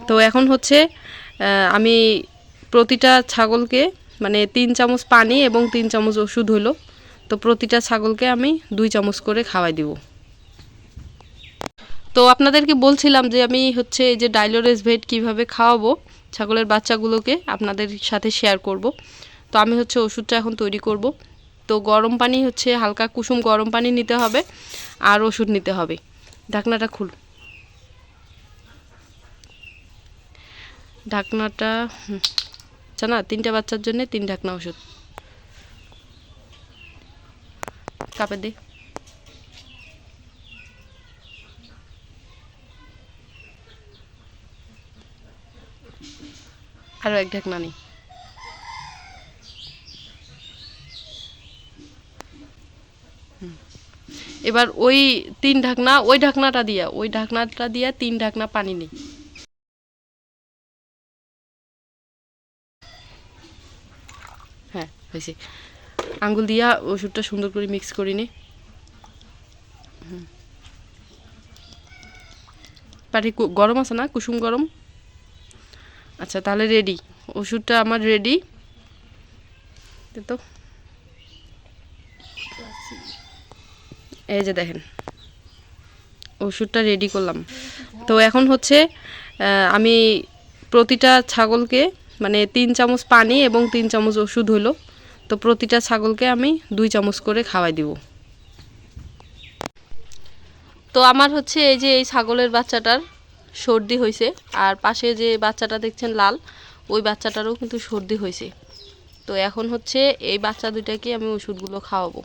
তো এখন হচ্ছে আমি প্রতিটা ছাগলকে মানে 3 চামচ পানি এবং 3 চামচ ওষুধ হলো। তো প্রতিটা ছাগলকে আমি 2 চামচ করে খাওয়াই দিব। তো আপনাদেরকে বলছিলাম যে আমি হচ্ছে এই যে ডাইলোরেস ভেট কীভাবে খাওয়াবো ছাগলের বাচ্চাগুলোকে আপনাদের সাথে শেয়ার করব। তো আমি হচ্ছে ওষুধটা এখন তৈরি করব। তো গরম পানি হচ্ছে হালকা কুসুম গরম পানি নিতে হবে আর ওষুধ নিতে হবে। ঢাকনাটা খুল, ঢাকনাটা আচ্ছা না, 3টা বাচ্চার জন্য 3 ঢাকনা ওষুধ। কাপে দে। আরও 1 ঢাকনা নেই। এবার ওই 3 ঢাকনা ওই ঢাকনাটা দিয়া 3 ঢাকনা পানি নেই। হ্যাঁ হয়েছে। আঙ্গুল দিয়া ওষুধটা সুন্দর করে মিক্স করে নে। পানি গরম আছে না, কুসুম গরম? আচ্ছা তাহলে রেডি, ওষুধটা আমার রেডি। তো এই যে দেখেন ওষুধটা রেডি করলাম। তো এখন হচ্ছে আমি প্রতিটা ছাগলকে মানে 3 চামচ পানি এবং 3 চামচ ওষুধ হলো। তো প্রতিটা ছাগলকে আমি 2 চামচ করে খাওয়াই দিব। তো আমার হচ্ছে এই যে এই ছাগলের বাচ্চাটার সর্দি হয়েছে, আর পাশে যে বাচ্চাটা দেখছেন লাল, ওই বাচ্চাটারও কিন্তু সর্দি হয়েছে। তো এখন হচ্ছে এই বাচ্চা দুইটাকে আমি ওষুধগুলো খাওয়াবো।